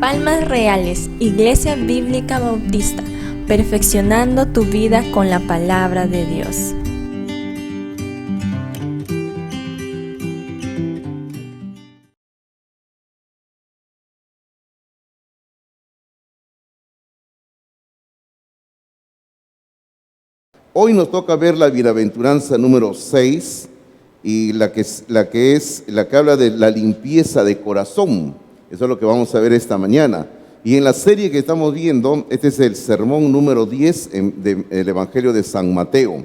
Palmas Reales, Iglesia Bíblica Bautista, perfeccionando tu vida con la palabra de Dios. Hoy nos toca ver la bienaventuranza número 6 y la que habla de la limpieza de corazón. Eso es lo que vamos a ver esta mañana. Y en la serie que estamos viendo, este es el sermón número 10 del Evangelio de San Mateo.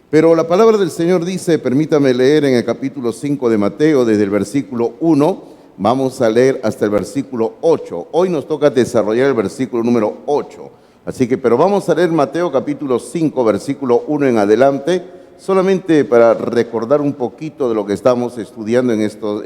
Pero la palabra del Señor dice, permítame leer en el capítulo 5 de Mateo, desde el versículo 1, vamos a leer hasta el versículo 8. Hoy nos toca desarrollar el versículo número 8. Así que, pero vamos a leer Mateo capítulo 5, versículo 1 en adelante, solamente para recordar un poquito de lo que estamos estudiando en estos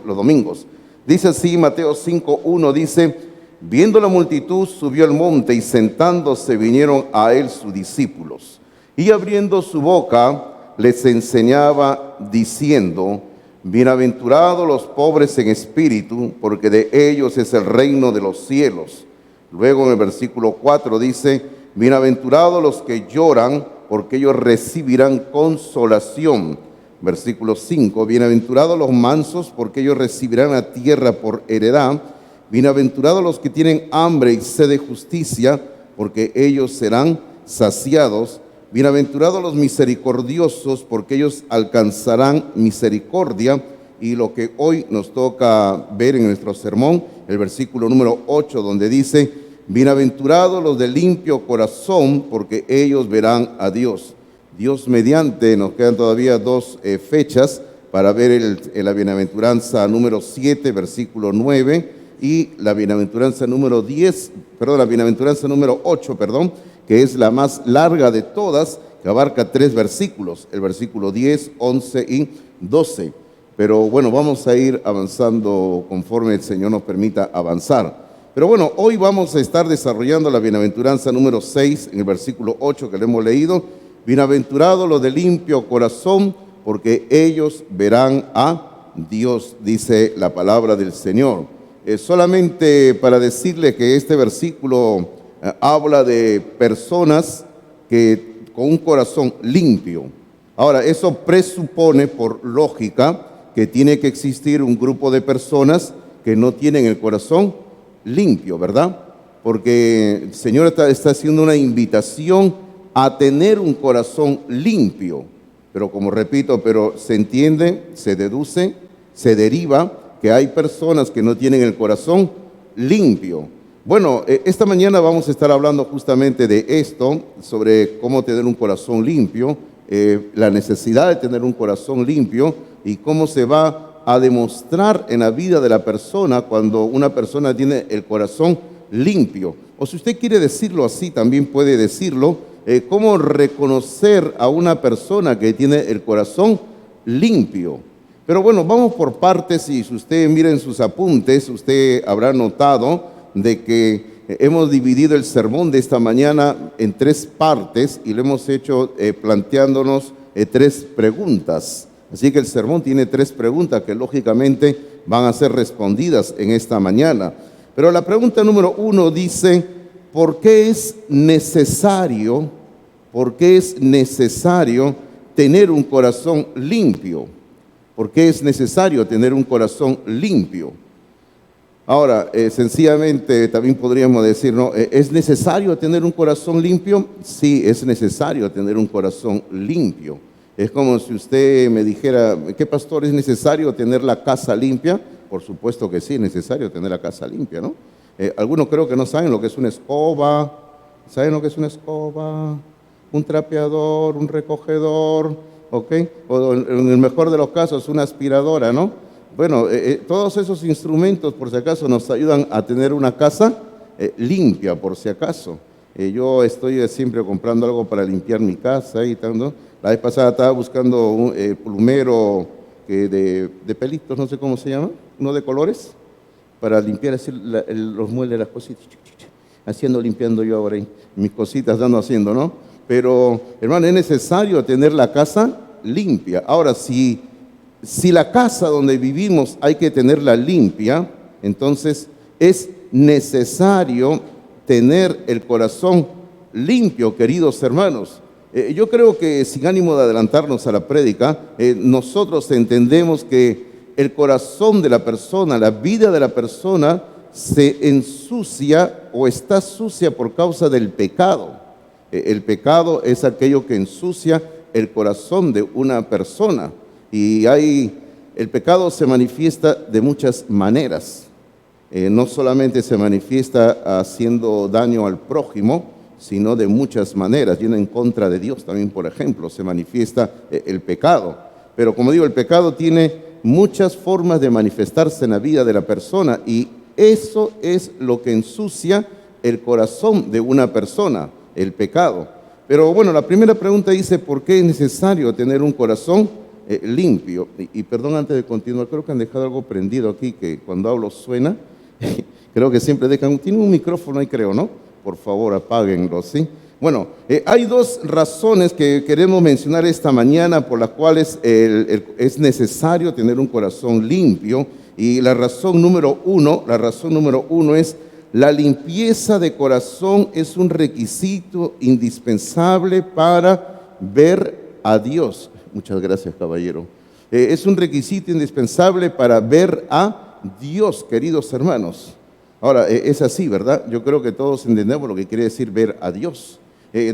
los domingos. Dice así, Mateo 5, 1, dice: viendo la multitud, subió al monte y sentándose vinieron a él sus discípulos. Y abriendo su boca, les enseñaba diciendo: bienaventurados los pobres en espíritu, porque de ellos es el reino de los cielos. Luego en el versículo 4 dice: bienaventurados los que lloran, porque ellos recibirán consolación. Versículo 5, bienaventurados los mansos, porque ellos recibirán la tierra por heredad. Bienaventurados los que tienen hambre y sed de justicia, porque ellos serán saciados. Bienaventurados los misericordiosos, porque ellos alcanzarán misericordia. Y lo que hoy nos toca ver en nuestro sermón, el versículo número 8, donde dice: bienaventurados los de limpio corazón, porque ellos verán a Dios. Dios mediante, nos quedan todavía dos fechas para ver la bienaventuranza número 7, versículo 9, y la bienaventuranza número 8, que es la más larga de todas, que abarca 3 versículos, el versículo 10, 11 y 12. Pero bueno, vamos a ir avanzando conforme el Señor nos permita avanzar. Pero bueno, hoy vamos a estar desarrollando la bienaventuranza número 6, en el versículo 8 que le hemos leído. Bienaventurados los de limpio corazón, porque ellos verán a Dios, dice la palabra del Señor. Solamente para decirle que este versículo habla de personas que con un corazón limpio. Ahora, eso presupone por lógica que tiene que existir un grupo de personas que no tienen el corazón limpio, ¿verdad? Porque el Señor está haciendo una invitación a tener un corazón limpio. Pero como repito, pero se entiende, se deduce, se deriva que hay personas que no tienen el corazón limpio. Bueno, esta mañana vamos a estar hablando justamente de esto, sobre cómo tener un corazón limpio, la necesidad de tener un corazón limpio y cómo se va a demostrar en la vida de la persona cuando una persona tiene el corazón limpio. O si usted quiere decirlo así, también puede decirlo, cómo reconocer a una persona que tiene el corazón limpio. Pero bueno, vamos por partes, y si usted mira en sus apuntes, usted habrá notado de que hemos dividido el sermón de esta mañana en 3 partes y lo hemos hecho planteándonos 3 preguntas. Así que el sermón tiene 3 preguntas que lógicamente van a ser respondidas en esta mañana. Pero la pregunta número 1 dice: ¿por qué es necesario tener un corazón limpio? ¿Por qué es necesario tener un corazón limpio? Ahora, sencillamente también podríamos decir, ¿no? ¿Es necesario tener un corazón limpio? Sí, es necesario tener un corazón limpio. Es como si usted me dijera: ¿qué pastor, es necesario tener la casa limpia? Por supuesto que sí, es necesario tener la casa limpia, ¿no? Algunos creo que no saben lo que es una escoba. ¿Saben lo que es una escoba? Un trapeador, un recogedor, ¿ok? O en el mejor de los casos, una aspiradora, ¿no? Bueno, todos esos instrumentos, por si acaso, nos ayudan a tener una casa limpia, por si acaso. Yo estoy siempre comprando algo para limpiar mi casa y tal, ¿no? La vez pasada estaba buscando un plumero de pelitos, no sé cómo se llama, uno de colores, para limpiar así los muebles, las cositas, limpiando yo ahora mis cositas, haciendo, ¿no? Pero, hermano, es necesario tener la casa limpia. Ahora, si la casa donde vivimos hay que tenerla limpia, entonces es necesario tener el corazón limpio, queridos hermanos. Yo creo que, sin ánimo de adelantarnos a la prédica, nosotros entendemos que el corazón de la persona, la vida de la persona, se ensucia o está sucia por causa del pecado. El pecado es aquello que ensucia el corazón de una persona. Y el pecado se manifiesta de muchas maneras. No solamente se manifiesta haciendo daño al prójimo, sino de muchas maneras. Yendo en contra de Dios también, por ejemplo, se manifiesta el pecado. Pero como digo, el pecado tiene muchas formas de manifestarse en la vida de la persona, y eso es lo que ensucia el corazón de una persona, el pecado. Pero bueno, la primera pregunta dice, ¿por qué es necesario tener un corazón limpio? Y perdón, antes de continuar, creo que han dejado algo prendido aquí, que cuando hablo suena. Creo que siempre dejan, tiene un micrófono ahí, creo, ¿no? Por favor, apáguenlo, ¿sí? Bueno, hay dos razones que queremos mencionar esta mañana por las cuales es necesario tener un corazón limpio. Y la razón número uno es: la limpieza de corazón es un requisito indispensable para ver a Dios. Muchas gracias, caballero. Es un requisito indispensable para ver a Dios, queridos hermanos. Ahora, es así, ¿verdad? Yo creo que todos entendemos lo que quiere decir ver a Dios.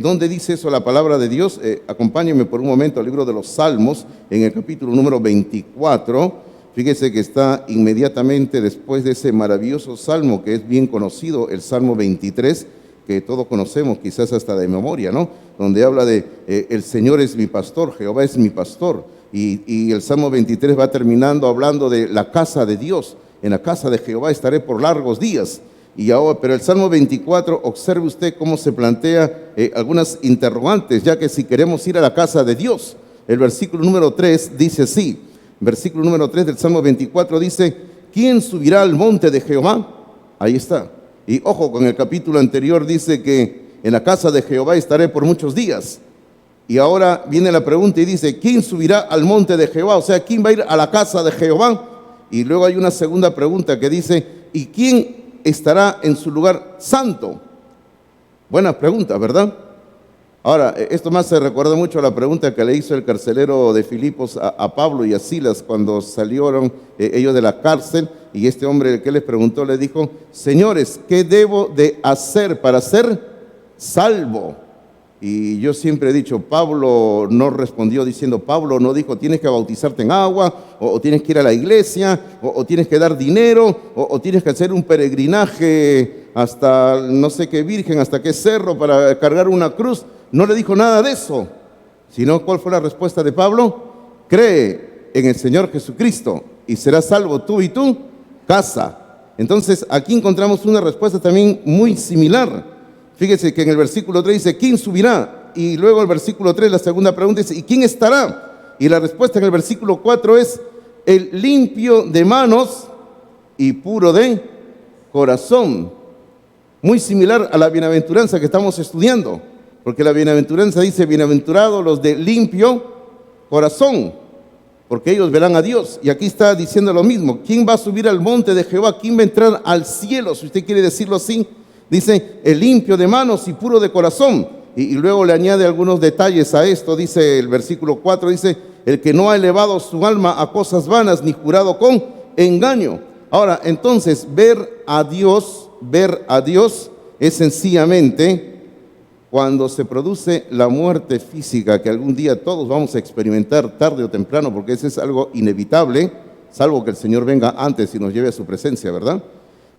¿Dónde dice eso la palabra de Dios? Acompáñenme por un momento al libro de los Salmos, en el capítulo número 24. Fíjese que está inmediatamente después de ese maravilloso salmo que es bien conocido, el Salmo 23, que todos conocemos, quizás hasta de memoria, ¿no? Donde habla de el Señor es mi pastor, Jehová es mi pastor. Y el Salmo 23 va terminando hablando de la casa de Dios. En la casa de Jehová estaré por largos días. Pero el Salmo 24, observe usted cómo se plantea algunas interrogantes, ya que si queremos ir a la casa de Dios, el versículo número 3 dice así. Versículo número 3 del Salmo 24 dice: ¿quién subirá al monte de Jehová? Ahí está. Y ojo, con el capítulo anterior dice que en la casa de Jehová estaré por muchos días. Y ahora viene la pregunta y dice: ¿quién subirá al monte de Jehová? O sea, ¿quién va a ir a la casa de Jehová? Y luego hay una segunda pregunta que dice: ¿y quién estará en su lugar santo? Buena pregunta, ¿verdad? Ahora, esto más se recuerda mucho a la pregunta que le hizo el carcelero de Filipos a Pablo y a Silas cuando salieron ellos de la cárcel, y este hombre que les preguntó le dijo: señores, ¿qué debo de hacer para ser salvo? Y yo siempre he dicho, Pablo no respondió diciendo, Pablo no dijo tienes que bautizarte en agua, o tienes que ir a la iglesia, o tienes que dar dinero, o tienes que hacer un peregrinaje hasta no sé qué virgen, hasta qué cerro para cargar una cruz. No le dijo nada de eso, sino ¿cuál fue la respuesta de Pablo? Cree en el Señor Jesucristo y serás salvo tú y tu casa. Entonces aquí encontramos una respuesta también muy similar. Fíjese que en el versículo 3 dice, ¿quién subirá? Y luego el versículo 3, la segunda pregunta dice, ¿y quién estará? Y la respuesta en el versículo 4 es, el limpio de manos y puro de corazón. Muy similar a la bienaventuranza que estamos estudiando, porque la bienaventuranza dice, bienaventurados los de limpio corazón, porque ellos verán a Dios. Y aquí está diciendo lo mismo, ¿quién va a subir al monte de Jehová? ¿Quién va a entrar al cielo? Si usted quiere decirlo así. Dice, el limpio de manos y puro de corazón. Y luego le añade algunos detalles a esto. Dice el versículo 4, dice, el que no ha elevado su alma a cosas vanas, ni jurado con engaño. Ahora, entonces, ver a Dios es sencillamente cuando se produce la muerte física, que algún día todos vamos a experimentar tarde o temprano, porque ese es algo inevitable, salvo que el Señor venga antes y nos lleve a su presencia, ¿verdad?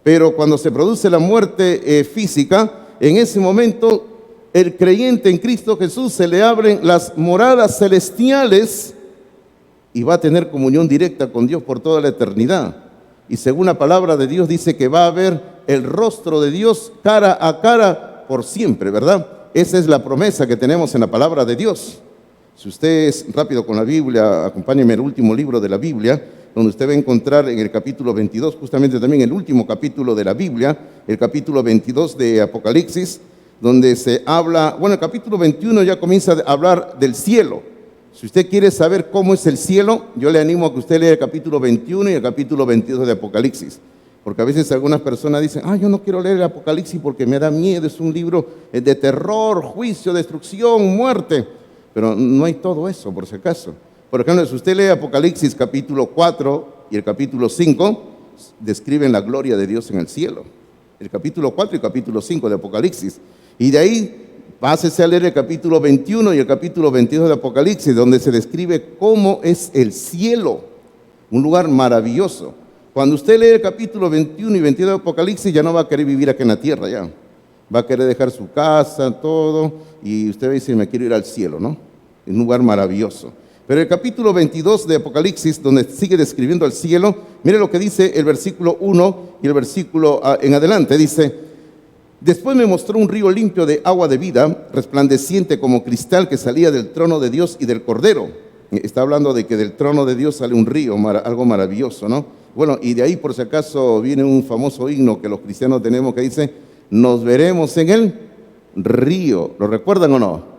Pero cuando se produce la muerte física, en ese momento el creyente en Cristo Jesús se le abren las moradas celestiales y va a tener comunión directa con Dios por toda la eternidad. Y según la palabra de Dios dice que va a ver el rostro de Dios cara a cara por siempre, ¿verdad? Esa es la promesa que tenemos en la palabra de Dios. Si usted es rápido con la Biblia, acompáñeme al último libro de la Biblia, donde usted va a encontrar en el capítulo 22, justamente también el último capítulo de la Biblia, el capítulo 22 de Apocalipsis, donde se habla, bueno, el capítulo 21 ya comienza a hablar del cielo. Si usted quiere saber cómo es el cielo, yo le animo a que usted lea el capítulo 21 y el capítulo 22 de Apocalipsis. Porque a veces algunas personas dicen, yo no quiero leer el Apocalipsis porque me da miedo, es un libro de terror, juicio, destrucción, muerte. Pero no hay todo eso, por si acaso. Por ejemplo, si usted lee Apocalipsis capítulo 4 y el capítulo 5, describen la gloria de Dios en el cielo. El capítulo 4 y capítulo 5 de Apocalipsis. Y de ahí, pásese a leer el capítulo 21 y el capítulo 22 de Apocalipsis, donde se describe cómo es el cielo, un lugar maravilloso. Cuando usted lee el capítulo 21 y 22 de Apocalipsis, ya no va a querer vivir aquí en la tierra, ya. Va a querer dejar su casa, todo, y usted va a decir, me quiero ir al cielo, ¿no? Un lugar maravilloso. Pero el capítulo 22 de Apocalipsis, donde sigue describiendo el cielo, mire lo que dice el versículo 1 y el versículo en adelante. Dice, después me mostró un río limpio de agua de vida, resplandeciente como cristal, que salía del trono de Dios y del Cordero. Está hablando de que del trono de Dios sale un río, algo maravilloso, ¿no? Bueno, y de ahí, por si acaso, viene un famoso himno que los cristianos tenemos que dice, nos veremos en el río. ¿Lo recuerdan o no?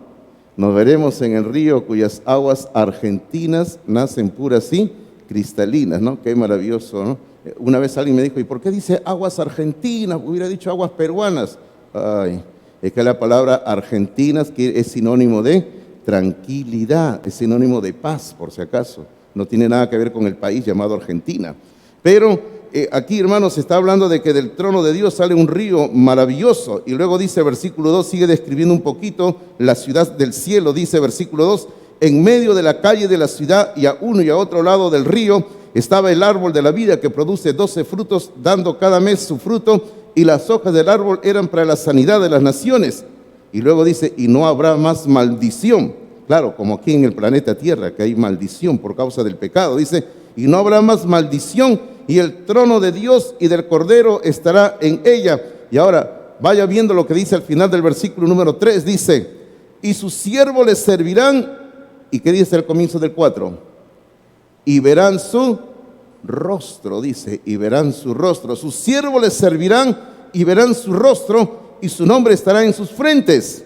Nos veremos en el río cuyas aguas argentinas nacen puras y cristalinas, ¿no? Qué maravilloso, ¿no? Una vez alguien me dijo, ¿y por qué dice aguas argentinas? Hubiera dicho aguas peruanas. Ay, es que la palabra argentinas que es sinónimo de tranquilidad, es sinónimo de paz, por si acaso. No tiene nada que ver con el país llamado Argentina. Pero aquí, hermanos, se está hablando de que del trono de Dios sale un río maravilloso. Y luego dice, versículo 2, sigue describiendo un poquito la ciudad del cielo. Dice, versículo 2, en medio de la calle de la ciudad y a uno y a otro lado del río estaba el árbol de la vida que produce 12 frutos, dando cada mes su fruto, y las hojas del árbol eran para la sanidad de las naciones. Y luego dice, y no habrá más maldición. Claro, como aquí en el planeta Tierra, que hay maldición por causa del pecado. Dice, y no habrá más maldición, y el trono de Dios y del Cordero estará en ella. Y ahora, vaya viendo lo que dice al final del versículo número 3, dice, y sus siervos les servirán, ¿y qué dice al comienzo del 4? Y verán su rostro, dice, y verán su rostro. Sus siervos les servirán y verán su rostro, y su nombre estará en sus frentes.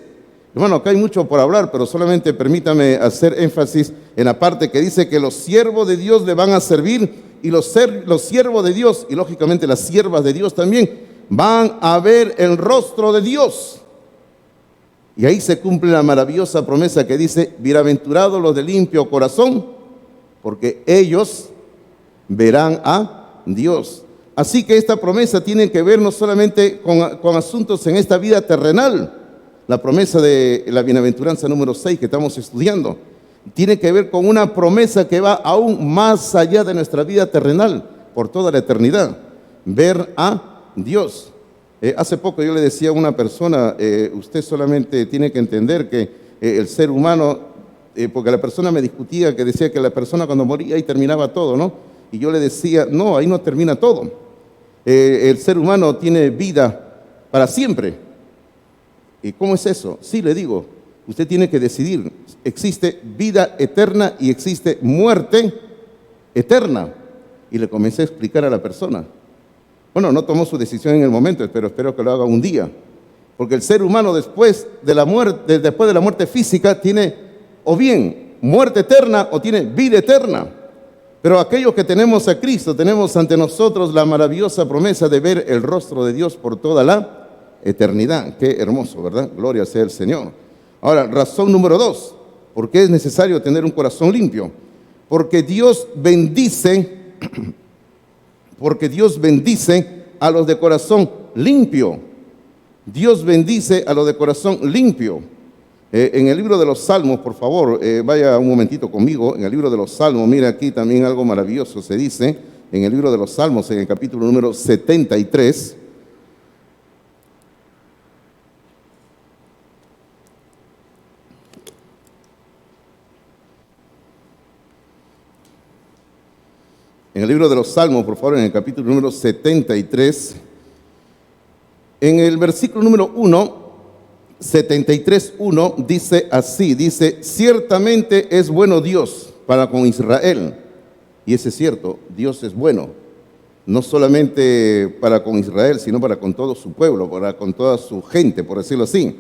Bueno, acá hay mucho por hablar, pero solamente permítame hacer énfasis en la parte que dice que los siervos de Dios le van a servir, y los siervos de Dios, y lógicamente las siervas de Dios también, van a ver el rostro de Dios. Y ahí se cumple la maravillosa promesa que dice, bienaventurados los de limpio corazón, porque ellos verán a Dios. Así que esta promesa tiene que ver no solamente con asuntos en esta vida terrenal. La promesa de la bienaventuranza número 6 que estamos estudiando tiene que ver con una promesa que va aún más allá de nuestra vida terrenal, por toda la eternidad, ver a Dios. Hace poco yo le decía a una persona, usted solamente tiene que entender que el ser humano, porque la persona me discutía que decía que la persona cuando moría ahí terminaba todo, ¿no? Y yo le decía, no, ahí no termina todo. El ser humano tiene vida para siempre. ¿Y cómo es eso? Sí, le digo, usted tiene que decidir. Existe vida eterna y existe muerte eterna. Y le comencé a explicar a la persona. Bueno, no tomó su decisión en el momento, pero espero que lo haga un día. Porque el ser humano después de la muerte física tiene o bien muerte eterna o tiene vida eterna. Pero aquellos que tenemos a Cristo, tenemos ante nosotros la maravillosa promesa de ver el rostro de Dios por toda la eternidad. Qué hermoso, ¿verdad? Gloria sea el Señor. Ahora, razón número 2. ¿Por qué es necesario tener un corazón limpio? Porque Dios bendice a los de corazón limpio. Dios bendice a los de corazón limpio. En el libro de los Salmos, por favor, vaya un momentito conmigo. En el libro de los Salmos, mira aquí también algo maravilloso. Se dice en el libro de los Salmos, en el capítulo número 73. En el libro de los Salmos, por favor, en el capítulo número 73, en el versículo número 1, 73:1, dice así, dice, ciertamente es bueno Dios para con Israel. Y ese es cierto, Dios es bueno, no solamente para con Israel, sino para con todo su pueblo, para con toda su gente, por decirlo así.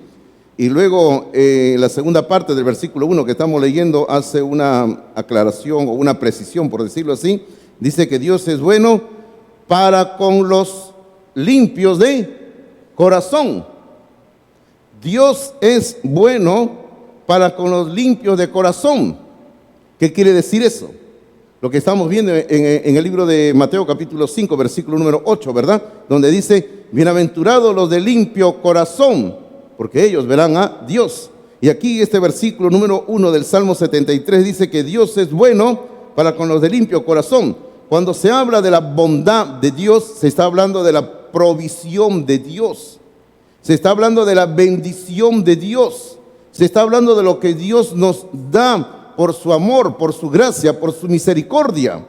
Y luego, la segunda parte del versículo 1 que estamos leyendo hace una aclaración o una precisión, por decirlo así. Dice que Dios es bueno para con los limpios de corazón. Dios es bueno para con los limpios de corazón. ¿Qué quiere decir eso? Lo que estamos viendo en el libro de Mateo capítulo 5, versículo número 8, ¿verdad? Donde dice, bienaventurados los de limpio corazón, porque ellos verán a Dios. Y aquí este versículo número 1 del Salmo 73 dice que Dios es bueno para con los de limpio corazón. Cuando se habla de la bondad de Dios, se está hablando de la provisión de Dios. Se está hablando de la bendición de Dios. Se está hablando de lo que Dios nos da por su amor, por su gracia, por su misericordia.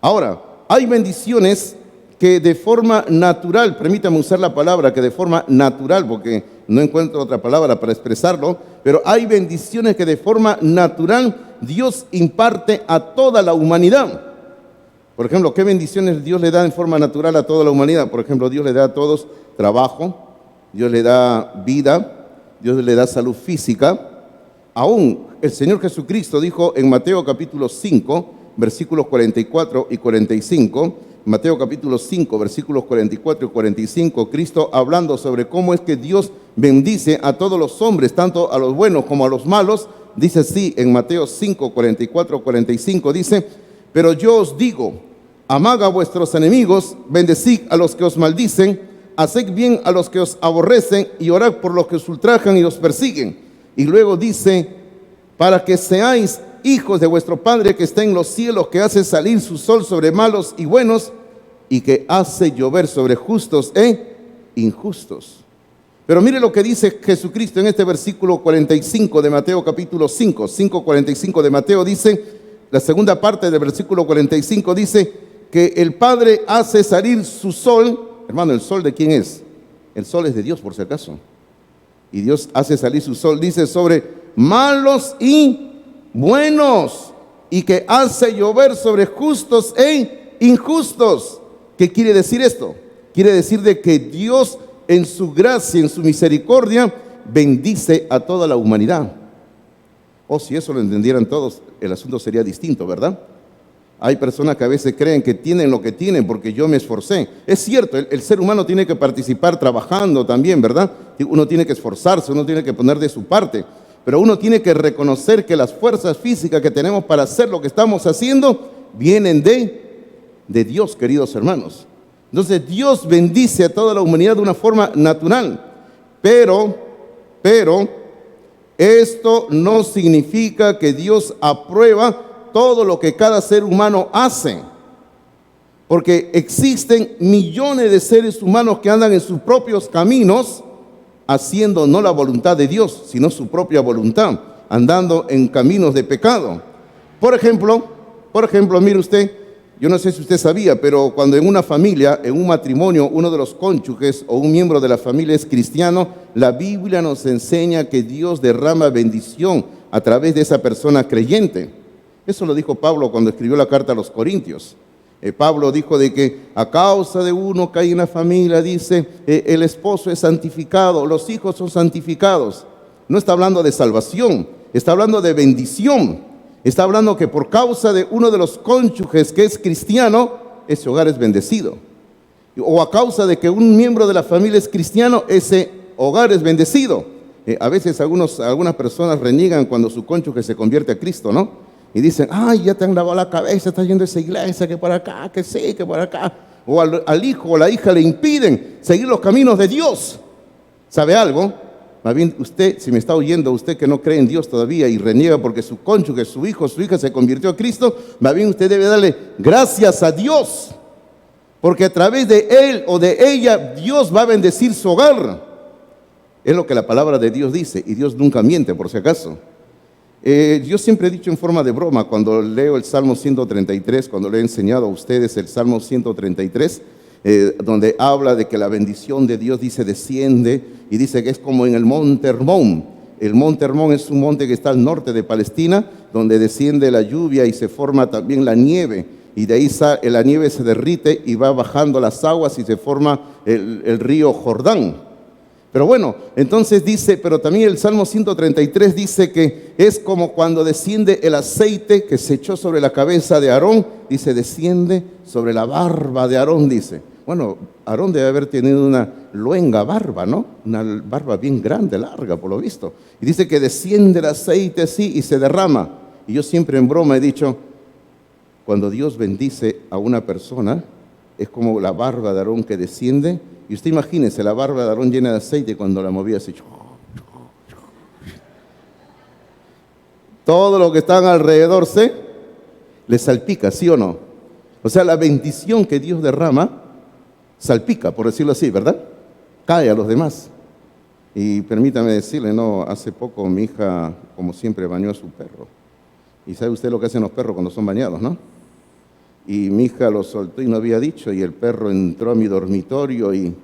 Ahora, hay bendiciones que de forma natural, permítame usar la palabra que de forma natural, porque no encuentro otra palabra para expresarlo, pero hay bendiciones que de forma natural Dios imparte a toda la humanidad. Por ejemplo, ¿qué bendiciones Dios le da en forma natural a toda la humanidad? Por ejemplo, Dios le da a todos trabajo, Dios le da vida, Dios le da salud física. Aún el Señor Jesucristo dijo en Mateo capítulo 5, versículos 44 y 45, Mateo capítulo 5, versículos 44 y 45, Cristo hablando sobre cómo es que Dios bendice a todos los hombres, tanto a los buenos como a los malos, dice así en Mateo 5, 44, 45, dice, pero yo os digo, amad a vuestros enemigos, bendecid a los que os maldicen, haced bien a los que os aborrecen y orad por los que os ultrajan y os persiguen. Y luego dice, para que seáis hijos de vuestro Padre que está en los cielos, que hace salir su sol sobre malos y buenos, y que hace llover sobre justos e injustos. Pero mire lo que dice Jesucristo en este versículo 45 de Mateo capítulo 5, 5:45 de Mateo dice, la segunda parte del versículo 45 dice, que el Padre hace salir su sol. Hermano, ¿el sol de quién es? El sol es de Dios, por si acaso. Y Dios hace salir su sol, dice, sobre malos y buenos, y que hace llover sobre justos e injustos. ¿Qué quiere decir esto? Quiere decir de que Dios en su gracia, en su misericordia, bendice a toda la humanidad. Oh, si eso lo entendieran todos, el asunto sería distinto, ¿verdad? Hay personas que a veces creen que tienen lo que tienen porque yo me esforcé. Es cierto, el ser humano tiene que participar trabajando también, ¿verdad? Uno tiene que esforzarse, uno tiene que poner de su parte. Pero uno tiene que reconocer que las fuerzas físicas que tenemos para hacer lo que estamos haciendo vienen de Dios, queridos hermanos. Entonces Dios bendice a toda la humanidad de una forma natural. Pero esto no significa que Dios aprueba todo lo que cada ser humano hace, porque existen millones de seres humanos que andan en sus propios caminos, haciendo no la voluntad de Dios, sino su propia voluntad, andando en caminos de pecado. Por ejemplo, mire usted, yo no sé si usted sabía, pero cuando en una familia, en un matrimonio, uno de los cónyuges o un miembro de la familia es cristiano, la Biblia nos enseña que Dios derrama bendición a través de esa persona creyente. Eso lo dijo Pablo cuando escribió la carta a los Corintios. Pablo dijo de que a causa de uno que hay en la familia, dice, el esposo es santificado, los hijos son santificados. No está hablando de salvación, está hablando de bendición. Está hablando que por causa de uno de los cónyuges que es cristiano, ese hogar es bendecido. O a causa de que un miembro de la familia es cristiano, ese hogar es bendecido. A veces algunas personas reniegan cuando su cónyuge se convierte a Cristo, ¿no? Y dicen, ay, ya te han lavado la cabeza, estás yendo a esa iglesia, que por acá, que sí, que por acá. O al hijo o la hija le impiden seguir los caminos de Dios. ¿Sabe algo? Más bien usted, si me está oyendo, usted que no cree en Dios todavía y reniega porque su cónyuge, su hijo, su hija se convirtió a Cristo, más bien usted debe darle gracias a Dios. Porque a través de él o de ella, Dios va a bendecir su hogar. Es lo que la palabra de Dios dice, y Dios nunca miente, por si acaso. Yo siempre he dicho en forma de broma, cuando leo el Salmo 133, cuando le he enseñado a ustedes el Salmo 133, donde habla de que la bendición de Dios, dice, desciende, y dice que es como en el monte Hermón. El monte Hermón es un monte que está al norte de Palestina, donde desciende la lluvia y se forma también la nieve, y de ahí la nieve se derrite y va bajando las aguas y se forma el río Jordán. Pero bueno, entonces dice, pero también el Salmo 133 dice que es como cuando desciende el aceite que se echó sobre la cabeza de Aarón, dice, desciende sobre la barba de Aarón, dice. Bueno, Aarón debe haber tenido una luenga barba, ¿no? Una barba bien grande, larga, por lo visto. Y dice que desciende el aceite así y se derrama. Y yo siempre en broma he dicho, cuando Dios bendice a una persona, es como la barba de Aarón que desciende. Y usted imagínese la barba de Aarón llena de aceite cuando la movía así. Todo lo que están alrededor le salpica, ¿sí o no? O sea, la bendición que Dios derrama salpica, por decirlo así, ¿verdad? Cae a los demás. Y permítame decirle, no, hace poco mi hija, como siempre, bañó a su perro. Y sabe usted lo que hacen los perros cuando son bañados, ¿no? Y mi hija lo soltó y no había dicho, y el perro entró a mi dormitorio y...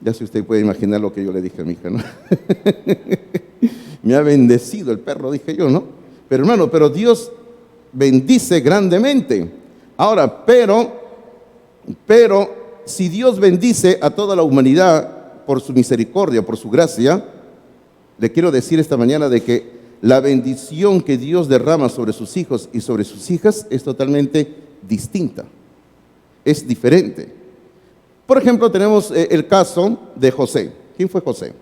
Ya si usted puede imaginar lo que yo le dije a mi hija, ¿no? Me ha bendecido el perro, dije yo, ¿no? Pero hermano, pero Dios bendice grandemente. Ahora, pero si Dios bendice a toda la humanidad por su misericordia, por su gracia, le quiero decir esta mañana de que la bendición que Dios derrama sobre sus hijos y sobre sus hijas es totalmente distinta, es diferente. Por ejemplo, tenemos el caso de José. ¿Quién fue José?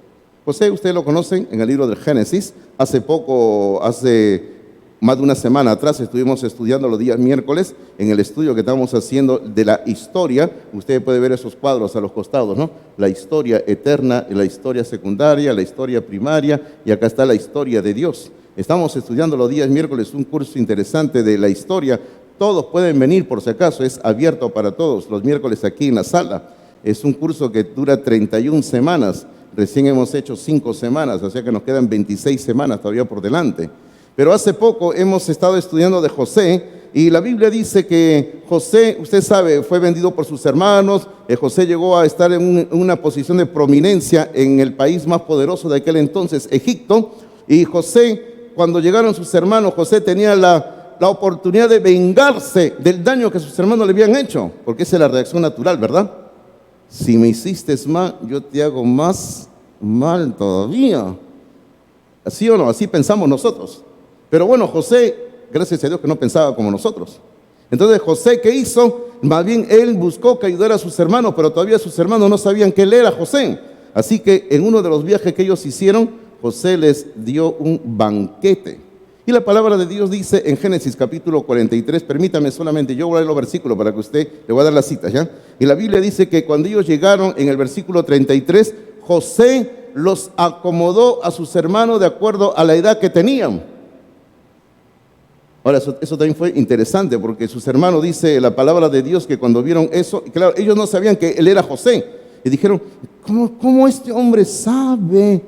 José, ustedes lo conocen en el libro del Génesis. Hace más de una semana atrás estuvimos estudiando los días miércoles en el estudio que estamos haciendo de la historia. Usted puede ver esos cuadros a los costados, ¿no? La historia eterna, la historia secundaria, la historia primaria, y acá está la historia de Dios. Estamos estudiando los días miércoles un curso interesante de la historia. Todos pueden venir por si acaso, es abierto para todos los miércoles aquí en la sala. Es un curso que dura 31 semanas. Recién hemos hecho 5 semanas, o sea que nos quedan 26 semanas todavía por delante. Pero hace poco hemos estado estudiando de José y la Biblia dice que José, usted sabe, fue vendido por sus hermanos. José llegó a estar en una posición de prominencia en el país más poderoso de aquel entonces, Egipto. Y José, cuando llegaron sus hermanos, José tenía la oportunidad de vengarse del daño que sus hermanos le habían hecho, porque esa es la reacción natural, ¿verdad? Si me hiciste mal, yo te hago más mal todavía. ¿Así o no? Así pensamos nosotros. Pero bueno, José, gracias a Dios que no pensaba como nosotros. Entonces José, ¿qué hizo? Más bien él buscó que ayudara a sus hermanos, pero todavía sus hermanos no sabían que él era José. Así que en uno de los viajes que ellos hicieron, José les dio un banquete. Y la palabra de Dios dice en Génesis capítulo 43, permítame solamente, yo voy a leer los versículos para que usted, le voy a dar las citas, ¿ya? Y la Biblia dice que cuando ellos llegaron en el versículo 33, José los acomodó a sus hermanos de acuerdo a la edad que tenían. Ahora, eso también fue interesante porque sus hermanos, dice la palabra de Dios, que cuando vieron eso, claro, ellos no sabían que él era José. Y dijeron, ¿cómo este hombre sabe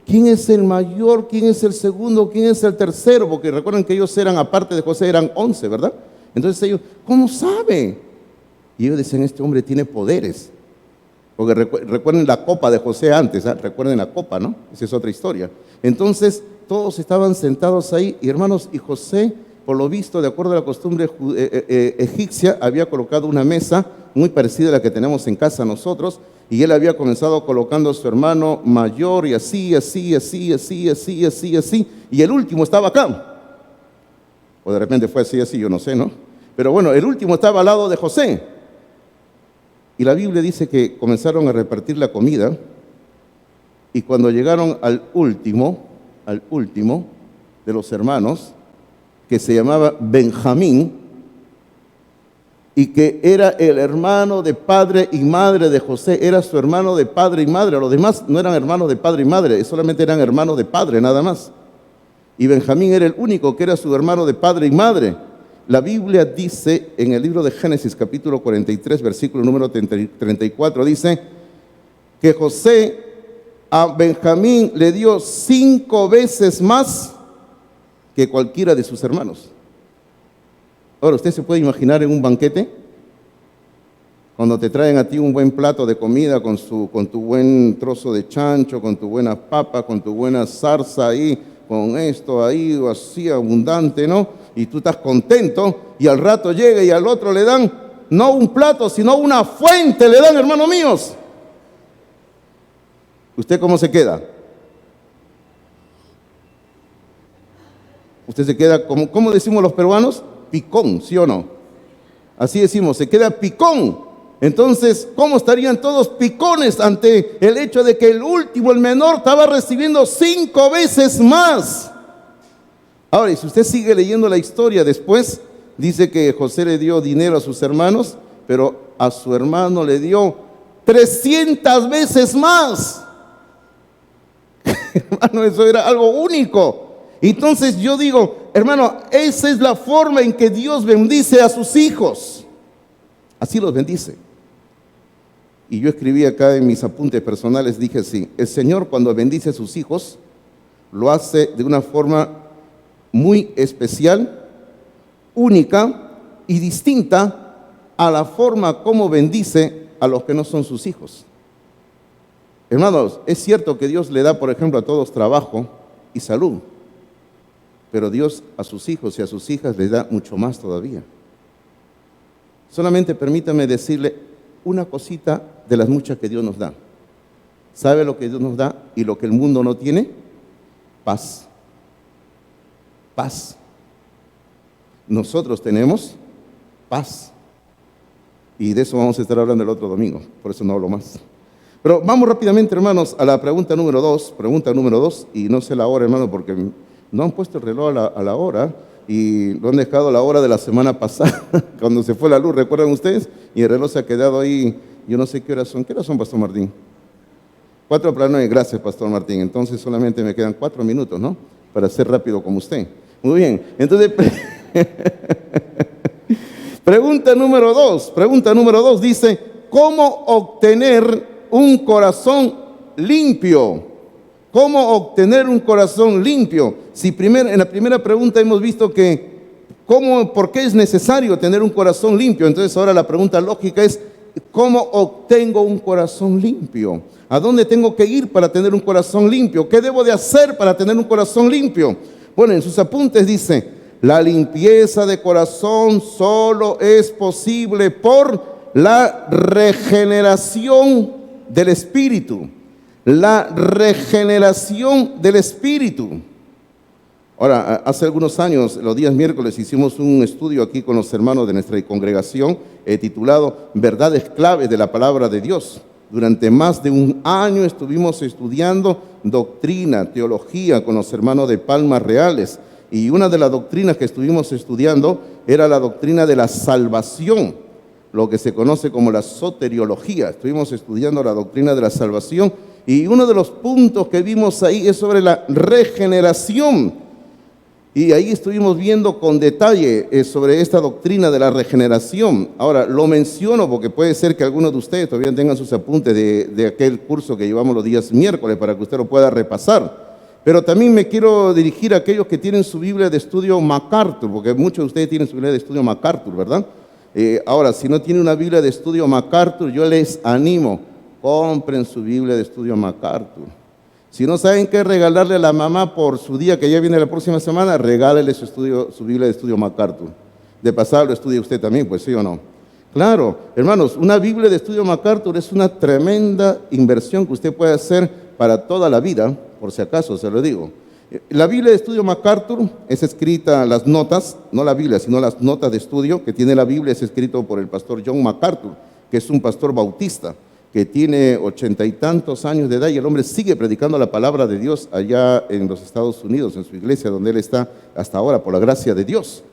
quién es el mayor, quién es el segundo, quién es el tercero? Porque recuerden que ellos eran, aparte de José, eran 11, ¿verdad? Entonces ellos, ¿cómo sabe? Y ellos decían, este hombre tiene poderes. Porque recuerden la copa de José antes, ¿eh? Recuerden la copa, ¿no? Esa es otra historia. Entonces, todos estaban sentados ahí, y hermanos, y José, por lo visto, de acuerdo a la costumbre egipcia, había colocado una mesa muy parecida a la que tenemos en casa nosotros, y él había comenzado colocando a su hermano mayor, y así, y el último estaba acá. O de repente fue así, yo no sé, ¿no? Pero bueno, el último estaba al lado de José. Y la Biblia dice que comenzaron a repartir la comida, y cuando llegaron al último de los hermanos, que se llamaba Benjamín, y que era el hermano de padre y madre de José, era su hermano de padre y madre. Los demás no eran hermanos de padre y madre, solamente eran hermanos de padre, nada más. Y Benjamín era el único que era su hermano de padre y madre. La Biblia dice en el libro de Génesis, capítulo 43, versículo número 34, dice que José a Benjamín le dio 5 veces más que cualquiera de sus hermanos. Ahora, ¿usted se puede imaginar en un banquete? Cuando te traen a ti un buen plato de comida con tu buen trozo de chancho, con tu buena papa, con tu buena zarza ahí, con esto ahí, así abundante, ¿no? Y tú estás contento, y al rato llega y al otro le dan no un plato, sino una fuente le dan, hermanos míos. ¿Usted cómo se queda? Usted se queda, ¿cómo decimos los peruanos? Picón, ¿sí o no? Así decimos, se queda picón. Entonces, ¿cómo estarían todos picones ante el hecho de que el último, el menor, estaba recibiendo 5 veces más? Ahora, y si usted sigue leyendo la historia después, dice que José le dio dinero a sus hermanos, pero a su hermano le dio 300 veces más. Hermano, eso era algo único. Entonces yo digo, hermano, esa es la forma en que Dios bendice a sus hijos. Así los bendice. Y yo escribí acá en mis apuntes personales, dije así: el Señor, cuando bendice a sus hijos, lo hace de una forma muy especial, única y distinta a la forma como bendice a los que no son sus hijos. Hermanos, es cierto que Dios le da, por ejemplo, a todos trabajo y salud, pero Dios a sus hijos y a sus hijas les da mucho más todavía. Solamente permítame decirle una cosita de las muchas que Dios nos da. ¿Sabe lo que Dios nos da y lo que el mundo no tiene? Paz. Paz. Nosotros tenemos paz. Y de eso vamos a estar hablando el otro domingo, por eso no hablo más. Pero vamos rápidamente, hermanos, a la pregunta número 2. Pregunta número 2, y no sé la hora, hermano, porque no han puesto el reloj a la hora y lo han dejado a la hora de la semana pasada, cuando se fue la luz, ¿recuerdan ustedes? Y el reloj se ha quedado ahí, yo no sé qué horas son. ¿Qué horas son, Pastor Martín? 4:09, gracias, Pastor Martín. Entonces solamente me quedan 4 minutos, ¿no? Para ser rápido como usted. Muy bien, entonces, pregunta número 2 dice: ¿cómo obtener un corazón limpio? ¿Cómo obtener un corazón limpio? Si en la primera pregunta hemos visto que ¿por qué es necesario tener un corazón limpio? Entonces ahora la pregunta lógica es: ¿cómo obtengo un corazón limpio? ¿A dónde tengo que ir para tener un corazón limpio? ¿Qué debo de hacer para tener un corazón limpio? Bueno, en sus apuntes dice: la limpieza de corazón solo es posible por la regeneración del Espíritu. La regeneración del Espíritu. Ahora, hace algunos años, los días miércoles, hicimos un estudio aquí con los hermanos de nuestra congregación titulado Verdades Claves de la Palabra de Dios. Durante más de un año estuvimos estudiando doctrina, teología con los hermanos de Palmas Reales. Y una de las doctrinas que estuvimos estudiando era la doctrina de la salvación, lo que se conoce como la soteriología. Estuvimos estudiando la doctrina de la salvación y uno de los puntos que vimos ahí es sobre la regeneración. Y ahí estuvimos viendo con detalle sobre esta doctrina de la regeneración. Ahora, lo menciono porque puede ser que algunos de ustedes todavía tengan sus apuntes de aquel curso que llevamos los días miércoles para que usted lo pueda repasar. Pero también me quiero dirigir a aquellos que tienen su Biblia de estudio MacArthur, porque muchos de ustedes tienen su Biblia de estudio MacArthur, ¿verdad? Ahora, si no tienen una Biblia de estudio MacArthur, yo les animo, compren su Biblia de estudio MacArthur. Si no saben qué regalarle a la mamá por su día que ya viene la próxima semana, regálele su Biblia de estudio MacArthur. De pasado lo estudia usted también, pues sí o no. Claro, hermanos, una Biblia de estudio MacArthur es una tremenda inversión que usted puede hacer para toda la vida, por si acaso se lo digo. La Biblia de estudio MacArthur es escrita, las notas, no la Biblia, sino las notas de estudio que tiene la Biblia, es escrito por el pastor John MacArthur, que es un pastor bautista, que tiene 80 y tantos años de edad y el hombre sigue predicando la palabra de Dios allá en los Estados Unidos, en su iglesia, donde él está hasta ahora, por la gracia de Dios.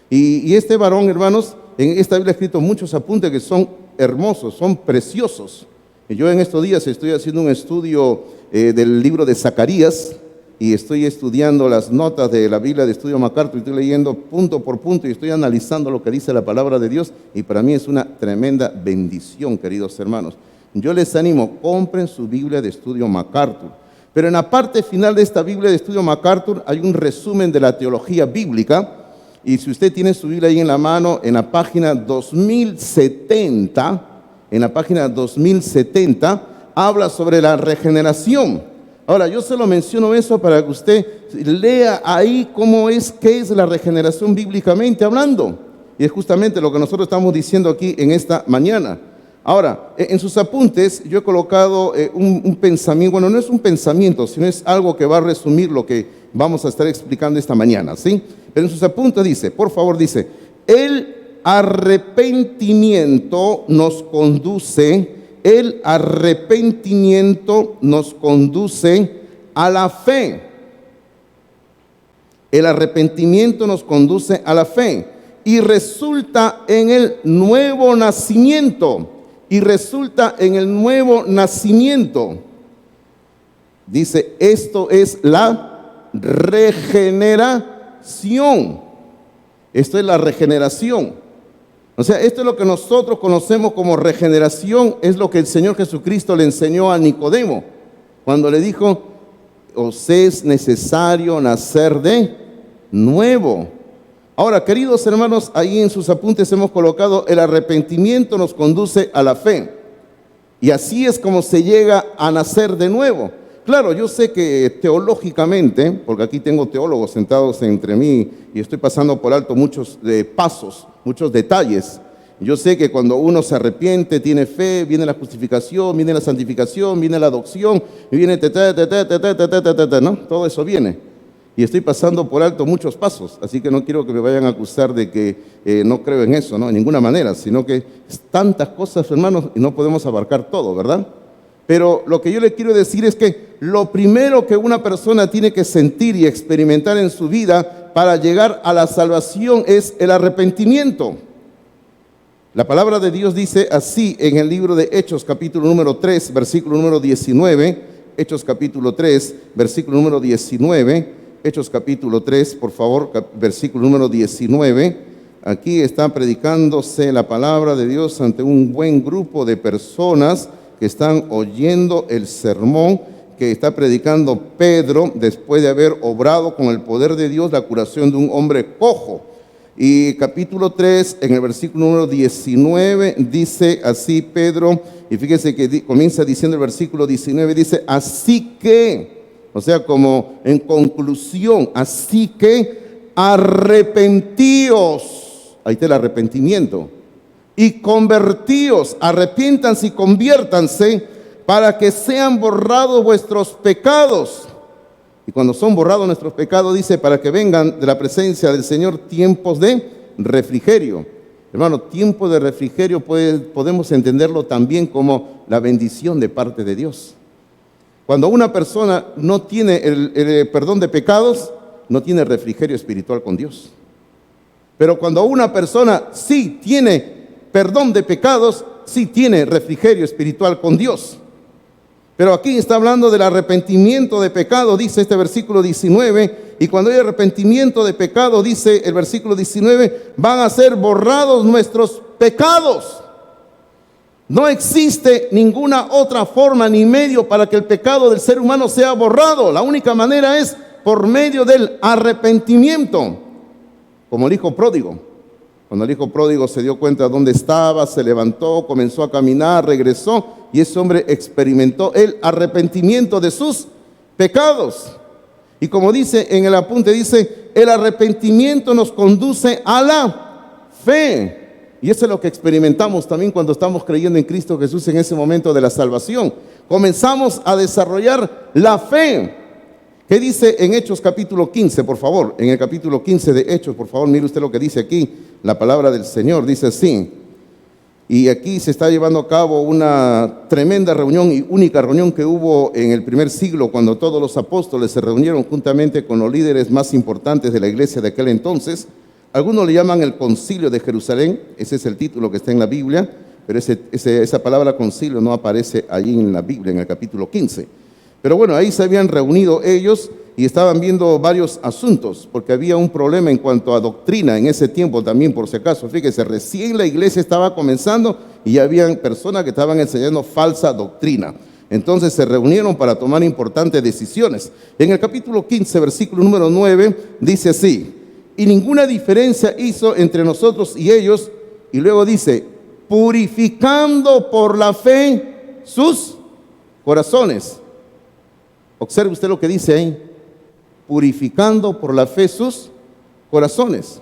Y este varón, hermanos, en esta Biblia ha escrito muchos apuntes que son hermosos, son preciosos. Y yo en estos días estoy haciendo un estudio del libro de Zacarías y estoy estudiando las notas de la Biblia de estudio MacArthur y estoy leyendo punto por punto y estoy analizando lo que dice la palabra de Dios y para mí es una tremenda bendición, queridos hermanos. Yo les animo, compren su Biblia de estudio MacArthur. Pero en la parte final de esta Biblia de estudio MacArthur hay un resumen de la teología bíblica. Y si usted tiene su Biblia ahí en la mano, en la página 2070, habla sobre la regeneración. Ahora, yo se lo menciono eso para que usted lea ahí qué es la regeneración bíblicamente hablando. Y es justamente lo que nosotros estamos diciendo aquí en esta mañana. Ahora, en sus apuntes yo he colocado un pensamiento, bueno, no es un pensamiento, sino es algo que va a resumir lo que vamos a estar explicando esta mañana, ¿sí? Pero en sus apuntes dice, por favor, dice, el arrepentimiento nos conduce a la fe. El arrepentimiento nos conduce a la fe y resulta en el nuevo nacimiento. Dice, esto es la regeneración. Esto es la regeneración. O sea, esto es lo que nosotros conocemos como regeneración, es lo que el Señor Jesucristo le enseñó a Nicodemo, cuando le dijo, os es necesario nacer de nuevo. Ahora, queridos hermanos, ahí en sus apuntes hemos colocado, el arrepentimiento nos conduce a la fe. Y así es como se llega a nacer de nuevo. Claro, yo sé que teológicamente, porque aquí tengo teólogos sentados entre mí y estoy pasando por alto muchos pasos, muchos detalles. Yo sé que cuando uno se arrepiente, tiene fe, viene la justificación, viene la santificación, viene la adopción, y viene ¿no? Todo eso viene. Y estoy pasando por alto muchos pasos, así que no quiero que me vayan a acusar de que no creo en eso, ¿no? En ninguna manera, sino que es tantas cosas, hermanos, y no podemos abarcar todo, ¿verdad? Pero lo que yo le quiero decir es que lo primero que una persona tiene que sentir y experimentar en su vida para llegar a la salvación es el arrepentimiento. La palabra de Dios dice así en el libro de Hechos, capítulo número 3, versículo número 19. Hechos, capítulo 3, versículo número 19. Hechos, capítulo 3, por favor, versículo número 19. Aquí está predicándose la palabra de Dios ante un buen grupo de personas que están oyendo el sermón que está predicando Pedro después de haber obrado con el poder de Dios la curación de un hombre cojo. Y capítulo 3, en el versículo número 19, dice así Pedro, y fíjese que comienza diciendo el versículo 19, dice, así que, o sea, como en conclusión, así que arrepentíos, ahí está el arrepentimiento, y convertíos, arrepiéntanse y conviértanse para que sean borrados vuestros pecados. Y cuando son borrados nuestros pecados, dice, para que vengan de la presencia del Señor tiempos de refrigerio. Hermano, tiempo de refrigerio podemos entenderlo también como la bendición de parte de Dios. Cuando una persona no tiene el perdón de pecados, no tiene refrigerio espiritual con Dios. Pero cuando una persona sí tiene perdón de pecados, sí tiene refrigerio espiritual con Dios. Pero aquí está hablando del arrepentimiento de pecado, dice este versículo 19, y cuando hay arrepentimiento de pecado, dice el versículo 19, van a ser borrados nuestros pecados. No existe ninguna otra forma ni medio para que el pecado del ser humano sea borrado. La única manera es por medio del arrepentimiento, como el hijo pródigo. Cuando el hijo pródigo se dio cuenta de dónde estaba, se levantó, comenzó a caminar, regresó, y ese hombre experimentó el arrepentimiento de sus pecados. Y como dice en el apunte, dice, el arrepentimiento nos conduce a la fe. Y eso es lo que experimentamos también cuando estamos creyendo en Cristo Jesús en ese momento de la salvación. Comenzamos a desarrollar la fe. ¿Qué dice en Hechos capítulo 15, por favor? En el capítulo 15 de Hechos, por favor, mire usted lo que dice aquí. La palabra del Señor dice así. Y aquí se está llevando a cabo una tremenda reunión y única reunión que hubo en el primer siglo, cuando todos los apóstoles se reunieron juntamente con los líderes más importantes de la iglesia de aquel entonces. Algunos le llaman el Concilio de Jerusalén, ese es el título que está en la Biblia, pero esa palabra concilio no aparece allí en la Biblia, en el capítulo 15. Pero bueno, ahí se habían reunido ellos y estaban viendo varios asuntos, porque había un problema en cuanto a doctrina en ese tiempo también, por si acaso. Fíjese, recién la iglesia estaba comenzando y ya habían personas que estaban enseñando falsa doctrina. Entonces se reunieron para tomar importantes decisiones. En el capítulo 15, versículo número 9, dice así, y ninguna diferencia hizo entre nosotros y ellos, y luego dice, purificando por la fe sus corazones. Observe usted lo que dice ahí, purificando por la fe sus corazones.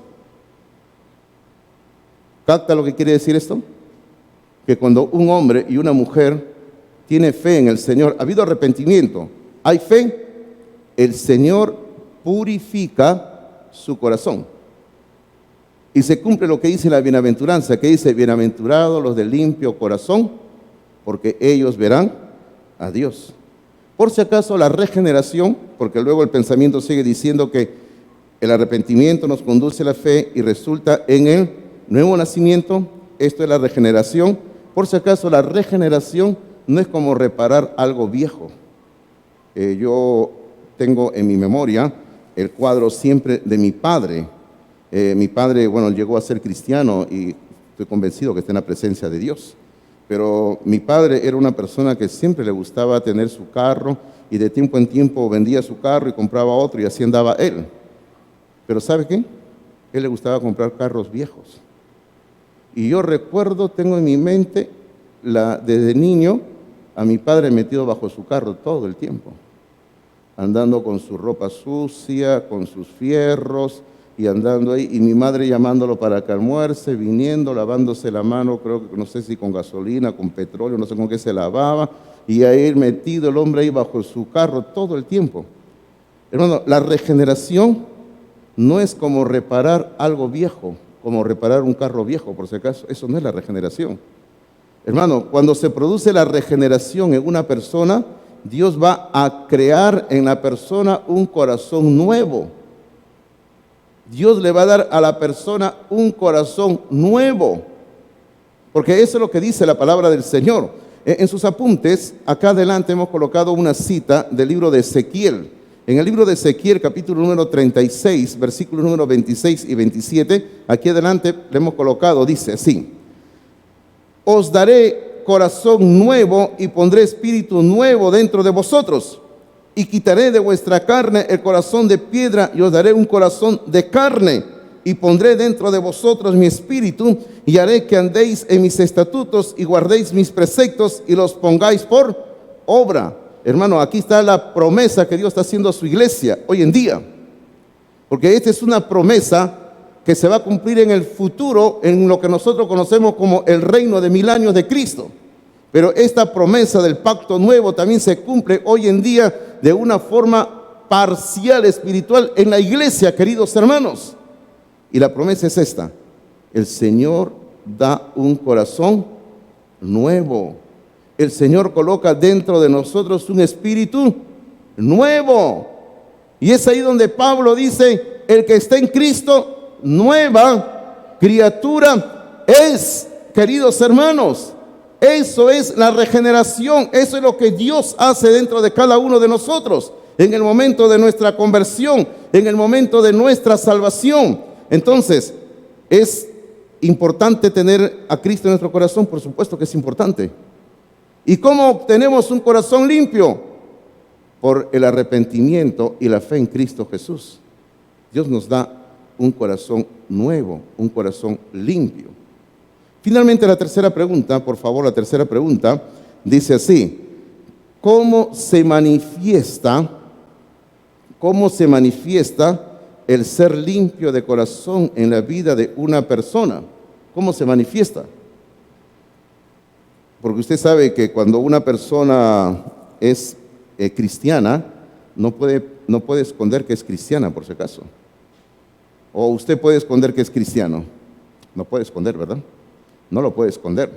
¿Capta lo que quiere decir esto? Que cuando un hombre y una mujer tiene fe en el Señor, ha habido arrepentimiento, hay fe, el Señor purifica su corazón. Y se cumple lo que dice la bienaventuranza, que dice, bienaventurados los de limpio corazón, porque ellos verán a Dios. Por si acaso la regeneración, porque luego el pensamiento sigue diciendo que el arrepentimiento nos conduce a la fe y resulta en el nuevo nacimiento, esto es la regeneración. Por si acaso la regeneración no es como reparar algo viejo. Yo tengo en mi memoria el cuadro siempre de mi padre. Mi padre, bueno, llegó a ser cristiano y estoy convencido que está en la presencia de Dios. Pero mi padre era una persona que siempre le gustaba tener su carro y de tiempo en tiempo vendía su carro y compraba otro y así andaba él. Pero ¿sabe qué? Él le gustaba comprar carros viejos. Y yo recuerdo, tengo en mi mente, desde niño, a mi padre metido bajo su carro todo el tiempo, andando con su ropa sucia, con sus fierros, y andando ahí, y mi madre llamándolo para que almuerce, viniendo, lavándose la mano, creo que no sé si con gasolina, con petróleo, no sé con qué se lavaba, y ahí metido el hombre ahí bajo su carro todo el tiempo. Hermano, la regeneración no es como reparar algo viejo, como reparar un carro viejo, por si acaso, eso no es la regeneración. Hermano, cuando se produce la regeneración en una persona, Dios va a crear en la persona un corazón nuevo. Dios le va a dar a la persona un corazón nuevo, porque eso es lo que dice la palabra del Señor. En sus apuntes, acá adelante hemos colocado una cita del libro de Ezequiel. En el libro de Ezequiel, capítulo número 36, versículos número 26 y 27, aquí adelante le hemos colocado, dice así: os daré corazón nuevo y pondré espíritu nuevo dentro de vosotros. Y quitaré de vuestra carne el corazón de piedra y os daré un corazón de carne. Y pondré dentro de vosotros mi espíritu y haré que andéis en mis estatutos y guardéis mis preceptos y los pongáis por obra. Hermano, aquí está la promesa que Dios está haciendo a su iglesia hoy en día. Porque esta es una promesa que se va a cumplir en el futuro, en lo que nosotros conocemos como el reino de 1000 años de Cristo. Pero esta promesa del pacto nuevo también se cumple hoy en día de una forma parcial espiritual en la iglesia, queridos hermanos. Y la promesa es esta: el Señor da un corazón nuevo. El Señor coloca dentro de nosotros un espíritu nuevo. Y es ahí donde Pablo dice: el que está en Cristo, nueva criatura es, queridos hermanos. Eso es la regeneración, eso es lo que Dios hace dentro de cada uno de nosotros, en el momento de nuestra conversión, en el momento de nuestra salvación. Entonces, ¿es importante tener a Cristo en nuestro corazón? Por supuesto que es importante. ¿Y cómo obtenemos un corazón limpio? Por el arrepentimiento y la fe en Cristo Jesús. Dios nos da un corazón nuevo, un corazón limpio. Finalmente, la tercera pregunta, por favor, la tercera pregunta dice así: ¿cómo se manifiesta el ser limpio de corazón en la vida de una persona? ¿Cómo se manifiesta? Porque usted sabe que cuando una persona es cristiana, no puede esconder que es cristiana, por si acaso. O usted puede esconder que es cristiano. No puede esconder, ¿verdad? No lo puede esconder.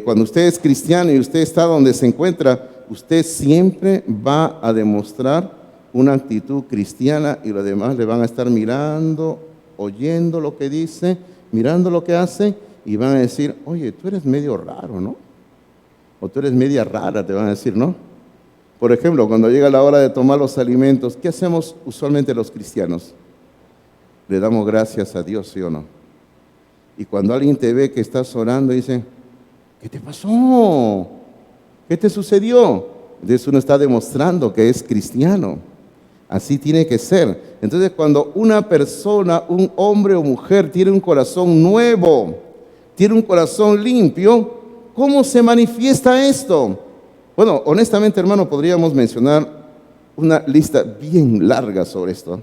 Cuando usted es cristiano y usted está donde se encuentra, usted siempre va a demostrar una actitud cristiana y los demás le van a estar mirando, oyendo lo que dice, mirando lo que hace y van a decir: oye, tú eres medio raro, ¿no? O tú eres media rara, te van a decir, ¿no? Por ejemplo, cuando llega la hora de tomar los alimentos, ¿qué hacemos usualmente los cristianos? Le damos gracias a Dios, ¿sí o no? Y cuando alguien te ve que estás orando, dice: ¿qué te pasó? ¿Qué te sucedió? Entonces uno está demostrando que es cristiano. Así tiene que ser. Entonces, cuando una persona, un hombre o mujer, tiene un corazón nuevo, tiene un corazón limpio, ¿cómo se manifiesta esto? Bueno, honestamente, hermano, podríamos mencionar una lista bien larga sobre esto,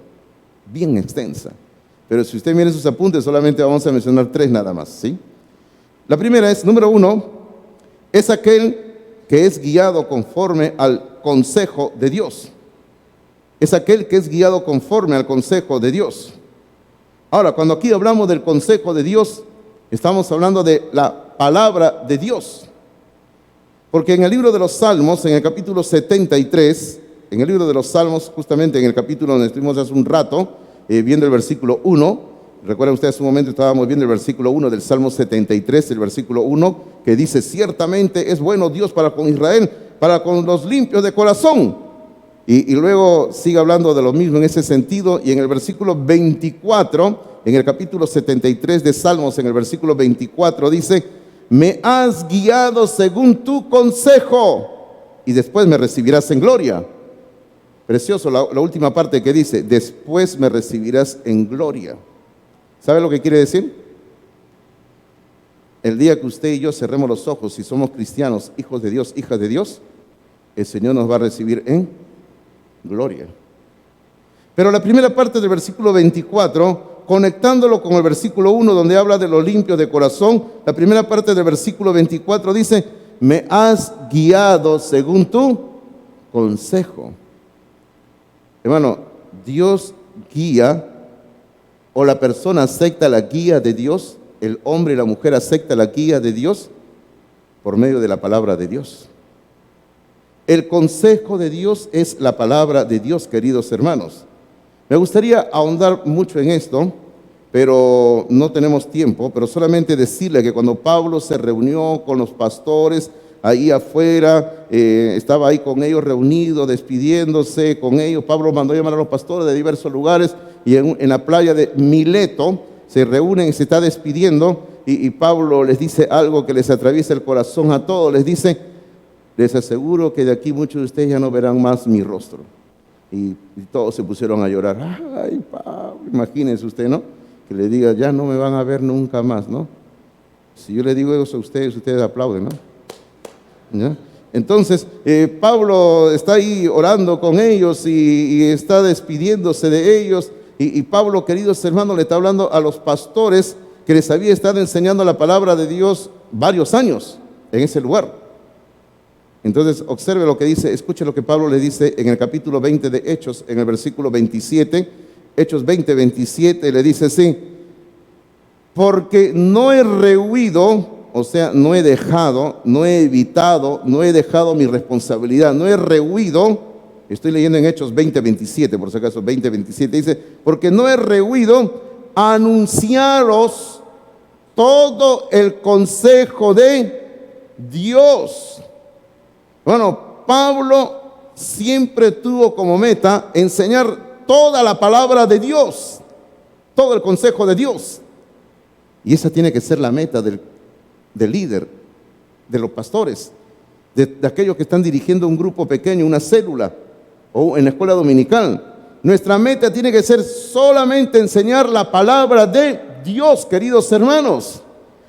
bien extensa. pero si usted mira sus apuntes, solamente vamos a mencionar 3 nada más, ¿sí? La primera es, número 1, es aquel que es guiado conforme al consejo de Dios. Es aquel que es guiado conforme al consejo de Dios. Ahora, cuando aquí hablamos del consejo de Dios, estamos hablando de la palabra de Dios. Porque en el libro de los Salmos, en el capítulo 73, en el libro de los Salmos, justamente en el capítulo donde estuvimos hace un rato, viendo el versículo 1, recuerden ustedes, hace un momento estábamos viendo el versículo 1 del Salmo 73, el versículo 1, que dice, ciertamente es bueno Dios para con Israel, para con los limpios de corazón. Y luego sigue hablando de lo mismo en ese sentido, y en el versículo 24, en el capítulo 73 de Salmos, en el versículo 24 dice, me has guiado según tu consejo, y después me recibirás en gloria. Precioso la última parte que dice, después me recibirás en gloria. ¿Sabe lo que quiere decir? El día que usted y yo cerremos los ojos y somos cristianos, hijos de Dios, hijas de Dios, el Señor nos va a recibir en gloria. Pero la primera parte del versículo 24, conectándolo con el versículo 1, donde habla de lo limpio de corazón, la primera parte del versículo 24 dice, me has guiado según tu consejo. Hermano, Dios guía, o la persona acepta la guía de Dios, el hombre y la mujer acepta la guía de Dios por medio de la palabra de Dios. El consejo de Dios es la palabra de Dios, queridos hermanos. Me gustaría ahondar mucho en esto, pero no tenemos tiempo, pero solamente decirle que cuando Pablo se reunió con los pastores ahí afuera, estaba ahí con ellos reunido, despidiéndose con ellos. Pablo mandó llamar a los pastores de diversos lugares y en la playa de Mileto se reúnen y se está despidiendo y Pablo les dice algo que les atraviesa el corazón a todos. Les dice, les aseguro que de aquí muchos de ustedes ya no verán más mi rostro. Y todos se pusieron a llorar. Ay, Pablo, imagínense usted, ¿no? Que le diga, ya no me van a ver nunca más, ¿no? Si yo le digo eso a ustedes, ustedes aplauden, ¿no? ¿Ya? Entonces, Pablo está ahí orando con ellos y está despidiéndose de ellos. Y Pablo, queridos hermanos, le está hablando a los pastores que les había estado enseñando la palabra de Dios varios años en ese lugar. Entonces, observe lo que dice, escuche lo que Pablo le dice en el capítulo 20 de Hechos, en el versículo 27, Hechos 20, 27, le dice así, porque no he rehuido, o sea, no he dejado, no he evitado, no he dejado mi responsabilidad, no he rehuido, estoy leyendo en Hechos 20, 27, por si acaso, 20, 27, dice, porque no he rehuido anunciaros todo el consejo de Dios. Bueno, Pablo siempre tuvo como meta enseñar toda la palabra de Dios, todo el consejo de Dios. Y esa tiene que ser la meta del líder, de los pastores, de aquellos que están dirigiendo un grupo pequeño, una célula o en la escuela dominical. Nuestra meta tiene que ser solamente enseñar la palabra de Dios, queridos hermanos.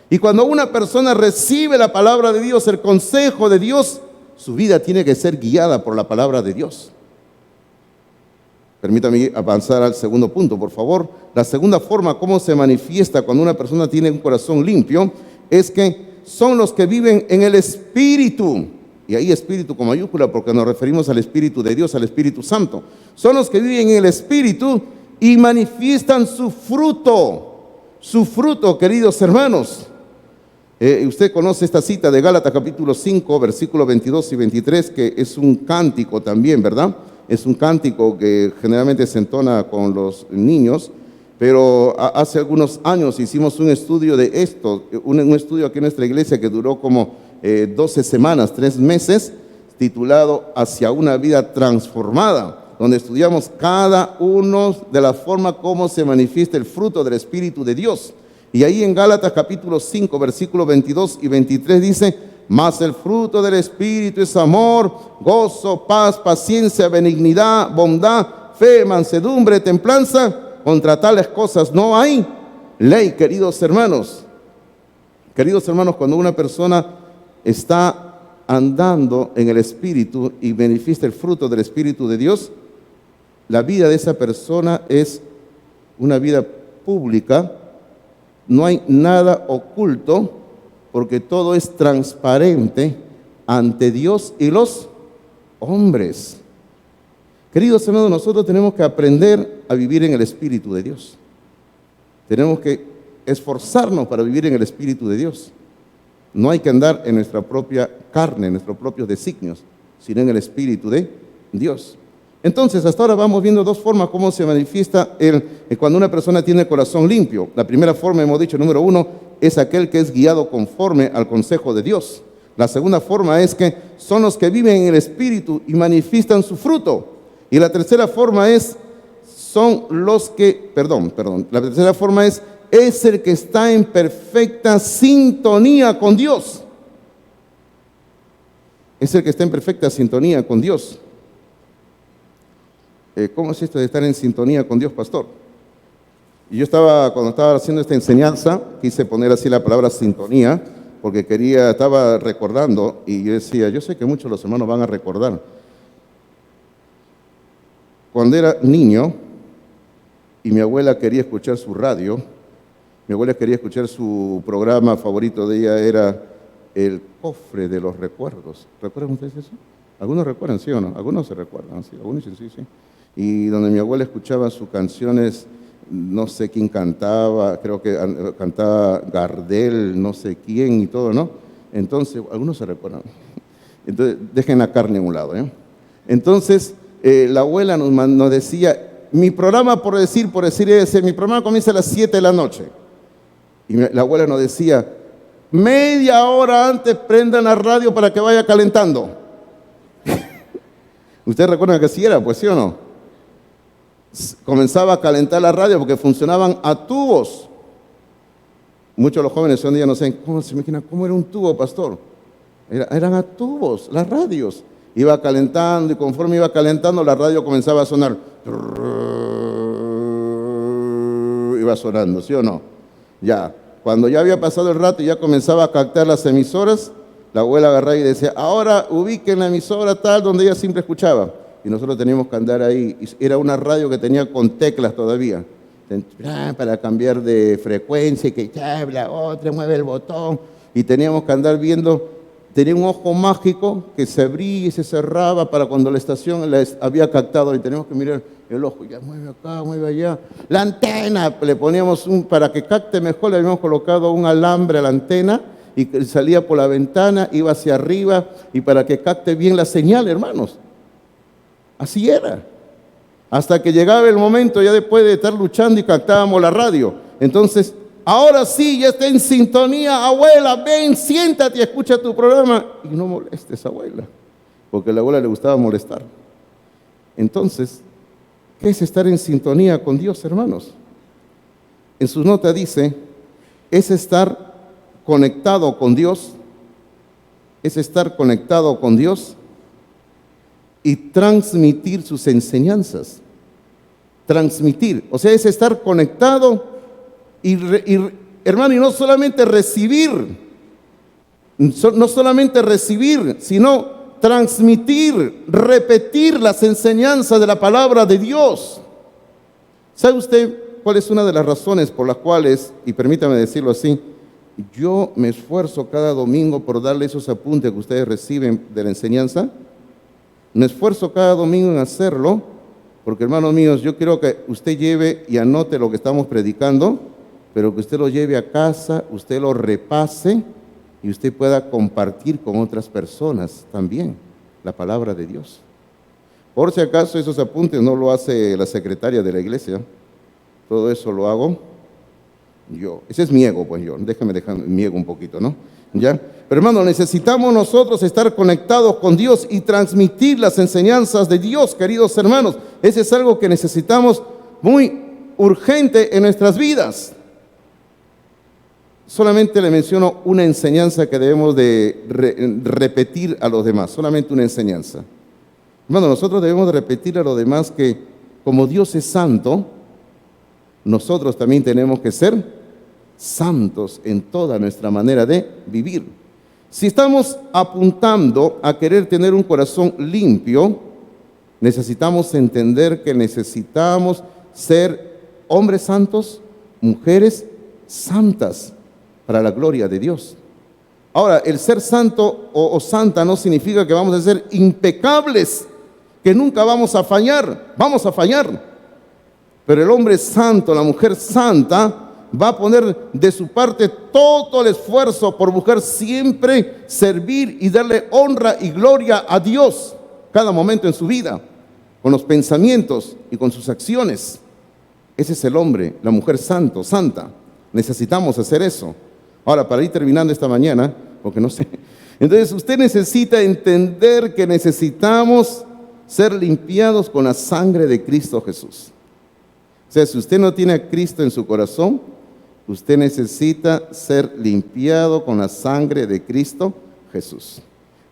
Y cuando una persona recibe la palabra de Dios, el consejo de Dios, su vida tiene que ser guiada por la palabra de Dios. Permítame avanzar al segundo punto, por favor. La segunda forma, cómo se manifiesta cuando una persona tiene un corazón limpio, es que son los que viven en el Espíritu. Y ahí espíritu con mayúscula porque nos referimos al Espíritu de Dios, al Espíritu Santo. Son los que viven en el Espíritu y manifiestan su fruto, queridos hermanos. Usted conoce esta cita de Gálatas capítulo 5, versículos 22 y 23, que es un cántico también, ¿verdad? Es un cántico que generalmente se entona con los niños, pero hace algunos años hicimos un estudio de esto, un estudio aquí en nuestra iglesia que duró como 12 semanas, 3 meses, titulado Hacia una vida transformada, donde estudiamos cada uno de la forma como se manifiesta el fruto del Espíritu de Dios. Y ahí en Gálatas capítulo 5, versículos 22 y 23 dice, mas el fruto del Espíritu es amor, gozo, paz, paciencia, benignidad, bondad, fe, mansedumbre, templanza. Contra tales cosas no hay ley, queridos hermanos. Queridos hermanos, cuando una persona está andando en el Espíritu y manifiesta el fruto del Espíritu de Dios, la vida de esa persona es una vida pública, no hay nada oculto, porque todo es transparente ante Dios y los hombres. Queridos hermanos, nosotros tenemos que aprender a vivir en el Espíritu de Dios. Tenemos que esforzarnos para vivir en el Espíritu de Dios. No hay que andar en nuestra propia carne, en nuestros propios designios, sino en el Espíritu de Dios. Entonces, hasta ahora vamos viendo dos formas cómo se manifiesta cuando una persona tiene el corazón limpio. La primera forma, hemos dicho, número 1, es aquel que es guiado conforme al consejo de Dios. La segunda forma es que son los que viven en el Espíritu y manifiestan su fruto. Y la tercera forma es, la tercera forma es el que está en perfecta sintonía con Dios. Es el que está en perfecta sintonía con Dios. ¿Cómo es esto de estar en sintonía con Dios, pastor? Y yo cuando estaba haciendo esta enseñanza, quise poner así la palabra sintonía, porque estaba recordando, y yo decía, yo sé que muchos de los hermanos van a recordar. Cuando era niño, y mi abuela quería escuchar su radio, mi abuela quería escuchar su programa favorito de ella, era El Cofre de los Recuerdos. ¿Recuerdan ustedes eso? ¿Algunos recuerdan, sí o no? Algunos se recuerdan, sí, algunos sí. Y donde mi abuela escuchaba sus canciones, no sé quién cantaba, creo que cantaba Gardel, no sé quién y todo, ¿no? Entonces, algunos se recuerdan. Entonces, dejen la carne a un lado, ¿eh? Entonces, la abuela nos decía, mi programa, por decir ese, mi programa comienza a las 7 de la noche. Y la abuela nos decía, media hora antes prendan la radio para que vaya calentando. ¿Ustedes recuerdan que así era, pues, sí o no? Comenzaba a calentar la radio porque funcionaban a tubos. Muchos de los jóvenes hoy en día no saben, ¿cómo se imaginan cómo era un tubo, pastor? Eran a tubos, las radios. Iba calentando y conforme iba calentando la radio comenzaba a sonar. Iba sonando, ¿sí o no? Ya, cuando ya había pasado el rato y ya comenzaba a captar las emisoras, la abuela agarraba y decía, ahora ubiquen la emisora tal donde ella siempre escuchaba. Y nosotros teníamos que andar ahí. Era una radio que tenía con teclas todavía, para cambiar de frecuencia, que habla otra, mueve el botón. Y teníamos que andar viendo. Tenía un ojo mágico que se abría y se cerraba para cuando la estación había captado. Y teníamos que mirar el ojo, ya mueve acá, mueve allá. La antena, le poníamos para que capte mejor, le habíamos colocado un alambre a la antena y salía por la ventana, iba hacia arriba y para que capte bien la señal, hermanos. Así era. Hasta que llegaba el momento, ya después de estar luchando y captábamos la radio. Entonces, ahora sí, ya está en sintonía, abuela, ven, siéntate y escucha tu programa. Y no molestes, abuela, porque a la abuela le gustaba molestar. Entonces, ¿qué es estar en sintonía con Dios, hermanos? En su nota dice, es estar conectado con Dios, y transmitir sus enseñanzas. Transmitir, o sea, es estar conectado y hermano, y no solamente recibir, sino transmitir, repetir las enseñanzas de la palabra de Dios. ¿Sabe usted cuál es una de las razones por las cuales, y permítame decirlo así, yo me esfuerzo cada domingo por darle esos apuntes que ustedes reciben de la enseñanza? Me esfuerzo cada domingo en hacerlo, porque hermanos míos, yo quiero que usted lleve y anote lo que estamos predicando, pero que usted lo lleve a casa, usted lo repase y usted pueda compartir con otras personas también la palabra de Dios. Por si acaso esos apuntes no lo hace la secretaria de la iglesia, todo eso lo hago yo. Ese es mi ego, pues yo, déjame dejar mi ego un poquito, ¿no? ¿Ya? Pero hermano, necesitamos nosotros estar conectados con Dios y transmitir las enseñanzas de Dios, queridos hermanos. Ese es algo que necesitamos muy urgente en nuestras vidas. Solamente le menciono una enseñanza que debemos de repetir a los demás, solamente una enseñanza. Hermano, nosotros debemos de repetir a los demás que como Dios es santo, nosotros también tenemos que ser santos en toda nuestra manera de vivir. Si estamos apuntando a querer tener un corazón limpio, necesitamos entender que necesitamos ser hombres santos, mujeres santas para la gloria de Dios. Ahora, el ser santo o santa no significa que vamos a ser impecables, que nunca vamos a fallar. Vamos a fallar. Pero el hombre santo, la mujer santa, va a poner de su parte todo el esfuerzo por buscar siempre servir y darle honra y gloria a Dios cada momento en su vida, con los pensamientos y con sus acciones. Ese es el hombre, la mujer santa. Necesitamos hacer eso. Ahora, para ir terminando esta mañana, porque no sé, entonces usted necesita entender que necesitamos ser limpiados con la sangre de Cristo Jesús. O sea, si usted no tiene a Cristo en su corazón, usted necesita ser limpiado con la sangre de Cristo Jesús.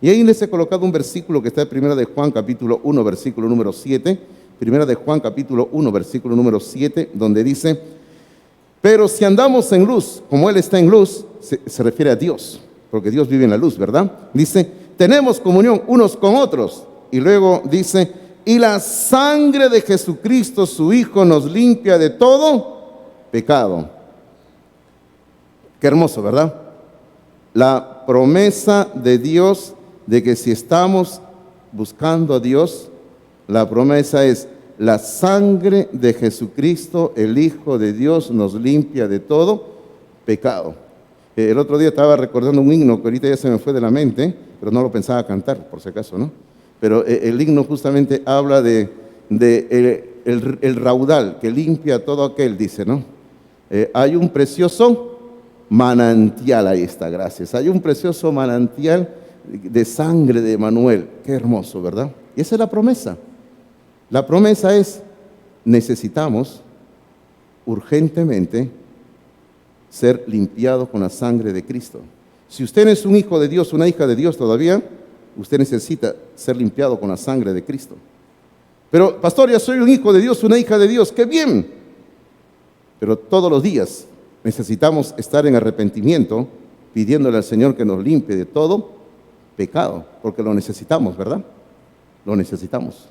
Y ahí les he colocado un versículo que está en 1 de Juan capítulo 1, versículo número 7. 1 de Juan capítulo 1, versículo número 7, donde dice: pero si andamos en luz, como Él está en luz, se refiere a Dios, porque Dios vive en la luz, ¿verdad? Dice, tenemos comunión unos con otros. Y luego dice, y la sangre de Jesucristo, su Hijo, nos limpia de todo pecado. Qué hermoso, ¿verdad? La promesa de Dios de que si estamos buscando a Dios, la promesa es: la sangre de Jesucristo, el Hijo de Dios, nos limpia de todo pecado. El otro día estaba recordando un himno que ahorita ya se me fue de la mente, pero no lo pensaba cantar, por si acaso, ¿no? Pero el himno justamente habla de el raudal que limpia todo aquel, dice, ¿no? Hay un precioso manantial, ahí está, gracias. Hay un precioso manantial de sangre de Emanuel. Qué hermoso, ¿verdad? Y esa es la promesa. La promesa es, necesitamos urgentemente ser limpiados con la sangre de Cristo. Si usted no es un hijo de Dios, una hija de Dios todavía, usted necesita ser limpiado con la sangre de Cristo. Pero, pastor, ya soy un hijo de Dios, una hija de Dios, ¡qué bien! Pero todos los días necesitamos estar en arrepentimiento, pidiéndole al Señor que nos limpie de todo pecado, porque lo necesitamos, ¿verdad? Lo necesitamos.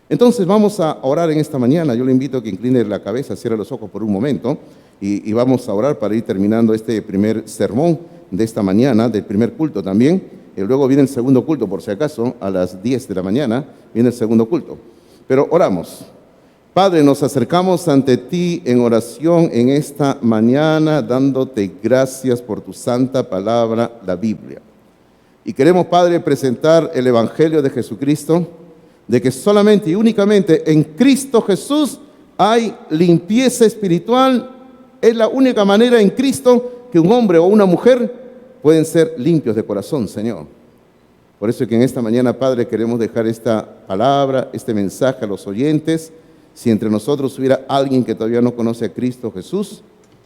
Entonces vamos a orar en esta mañana. Yo le invito a que incline la cabeza, cierre los ojos por un momento y vamos a orar para ir terminando este primer sermón de esta mañana, del primer culto también. Y luego viene el segundo culto, por si acaso, a las 10 de la mañana viene el segundo culto. Pero oramos. Padre, nos acercamos ante ti en oración en esta mañana, dándote gracias por tu santa palabra, la Biblia. Y queremos, Padre, presentar el Evangelio de Jesucristo, de que solamente y únicamente en Cristo Jesús hay limpieza espiritual. Es la única manera en Cristo que un hombre o una mujer pueden ser limpios de corazón, Señor. Por eso es que en esta mañana, Padre, queremos dejar esta palabra, este mensaje a los oyentes. Si entre nosotros hubiera alguien que todavía no conoce a Cristo Jesús,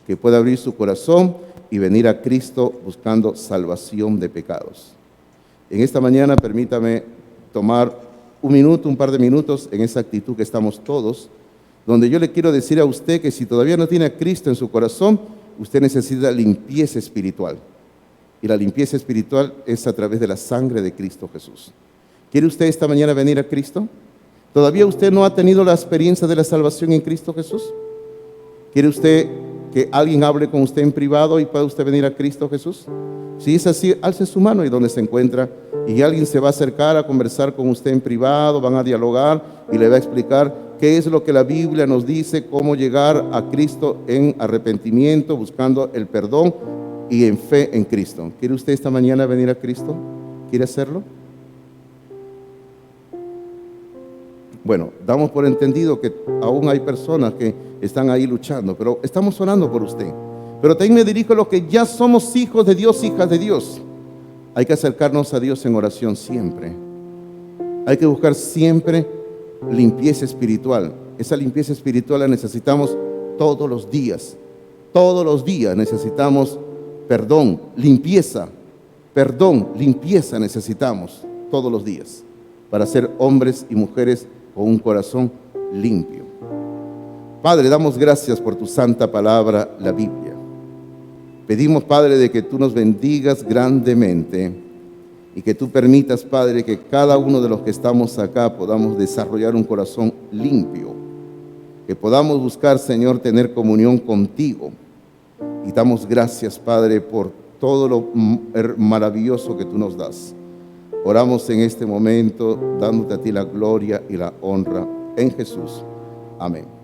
que pueda abrir su corazón y venir a Cristo buscando salvación de pecados. En esta mañana, permítame tomar un minuto, un par de minutos en esa actitud que estamos todos, donde yo le quiero decir a usted que si todavía no tiene a Cristo en su corazón, usted necesita limpieza espiritual. Y la limpieza espiritual es a través de la sangre de Cristo Jesús. ¿Quiere usted esta mañana venir a Cristo? ¿Todavía usted no ha tenido la experiencia de la salvación en Cristo Jesús? ¿Quiere usted que alguien hable con usted en privado y pueda usted venir a Cristo Jesús? Si es así, alce su mano y donde se encuentra, y alguien se va a acercar a conversar con usted en privado, van a dialogar y le va a explicar qué es lo que la Biblia nos dice, cómo llegar a Cristo en arrepentimiento, buscando el perdón y en fe en Cristo. ¿Quiere usted esta mañana venir a Cristo? ¿Quiere hacerlo? Bueno, damos por entendido que aún hay personas que están ahí luchando, pero estamos orando por usted. Pero también me dirijo a los que ya somos hijos de Dios, hijas de Dios. Hay que acercarnos a Dios en oración siempre. Hay que buscar siempre limpieza espiritual. Esa limpieza espiritual la necesitamos todos los días. Todos los días necesitamos perdón, limpieza. Perdón, limpieza necesitamos todos los días para ser hombres y mujeres con un corazón limpio. Padre, damos gracias por tu santa palabra, la Biblia. Pedimos, Padre, de que tú nos bendigas grandemente y que tú permitas, Padre, que cada uno de los que estamos acá podamos desarrollar un corazón limpio. que podamos buscar, Señor, tener comunión contigo. Y damos gracias, Padre, por todo lo maravilloso que tú nos das. Oramos en este momento, dándote a ti la gloria y la honra en Jesús. Amén.